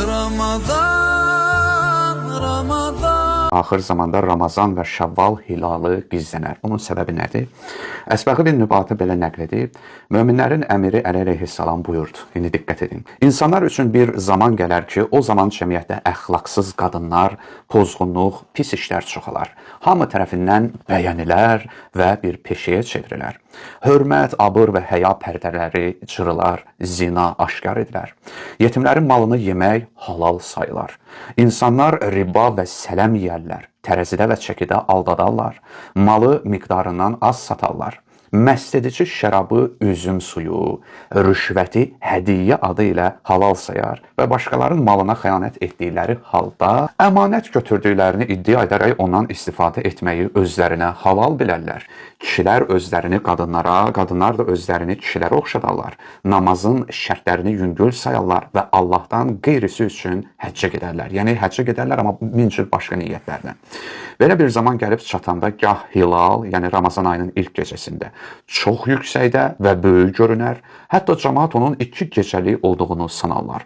Ramazan, Ramazan. Axır zamanda Ramazan və Şəvval hilalı gizlənər. Bunun səbəbi nədir? Əsbəği bin Nübatı belə nəql edib, möminlərin əmiri Əli əleyhissalam buyurdu. İndi diqqət edin. İnsanlar üçün bir zaman gələr ki, o zaman cəmiyyətdə əxlaqsız qadınlar, pozğunluq, pis işlər çoxalar. Hamı tərəfindən bəyənilər və bir peşəyə çevrilər. Hörmət, abır və həya pərdələri cırılar, zina aşkar edilər. Yetimlərin malını yemək halal sayılar. İnsanlar riba və sələm yeyərlər. Tərəzidə və çəkidə aldadarlar. Malı miqdarından az satarlar. Məst edici şərabı, üzüm suyu, rüşvəti hədiyyə adı ilə halal sayar və başqalarının malına xəyanət etdikləri halda əmanət götürdüklərini iddia edərək ondan istifadə etməyi özlərinə halal bilərlər. Kişilər özlərini qadınlara, qadınlar da özlərini kişilərə oxşadarlar. Namazın şərtlərini yüngül sayarlar və Allahdan qeyrisi üçün həccə gedərlər. Yəni həccə gedərlər, amma min cür başqa niyyətlərlə. Belə bir zaman gəlib çatanda gah hilal, yəni Ramazan ayının ilk gecəsində çox yüksəkdə və böyük görünər, hətta cəmaat onun 2 gecəlik olduğunu sanarlar.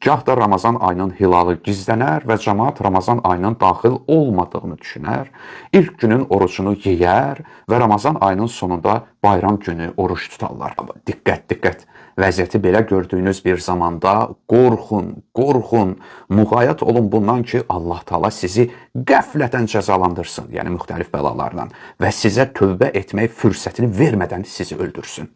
Gah da Ramazan ayının hilalı gizlənər və cəmaat Ramazan ayının daxil olmadığını düşünər, ilk günün orucunu yeyər və Ramazan ayının sonunda bayram günü oruç tutarlar. Diqqət, diqqət! Vəziyyəti belə gördüyünüz bir zamanda qorxun, müğayət olun bundan ki, Allah Taala sizi qəflətən cəzalandırsın, yəni müxtəlif bəlalardan və sizə tövbə etmək fürsətini vermədən sizi öldürsün.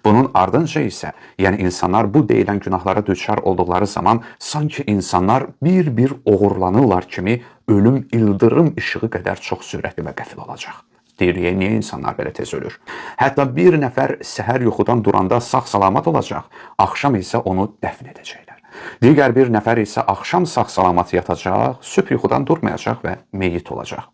Bunun ardınca isə, yəni insanlar bu deyilən günahlara düçar olduqları zaman sanki insanlar bir-bir oğurlanırlar kimi ölüm ildırım işığı qədər çox sürətli və qəfil olacaq. Deyirik, niyə insanlar belə tez ölür? Hətta bir nəfər səhər yuxudan duranda sağ-salamat olacaq, axşam isə onu dəfn edəcəklər. Digər bir nəfər isə axşam sağ-salamat yatacaq, sübh yuxudan durmayacaq və meyit olacaq.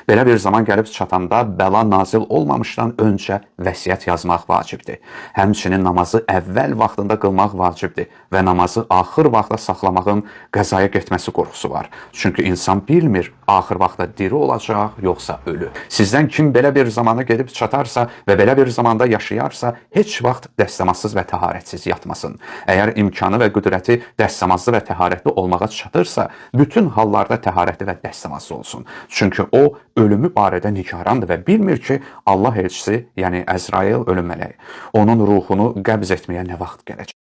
Belə bir zaman gəlib çatanda bəla nazil olmamışdan öncə vəsiyyət yazmaq vacibdir. Həmçinin namazı əvvəl vaxtında qılmaq vacibdir və namazı axır vaxta saxlamağın qəzaya getməsi qorxusu var. Çünki insan bilmir, axır vaxtda diri olacaq, yoxsa ölü. Sizdən kim belə bir zamana gedib çatarsa və belə bir zamanda yaşayarsa, heç vaxt dəstəmazsız və təharətsiz yatmasın. Əgər imkanı və qüdrəti dəstəmazlı və təharətli olmağa çatırsa, bütün hallarda təharətli və dəstəmazlı olsun. Çünki o, ölümü barədə nigarandır və bilmir ki, Allah elçisi, yəni Əzrail ölüm mələyi, onun ruhunu qəbz etməyə nə vaxt gələcək.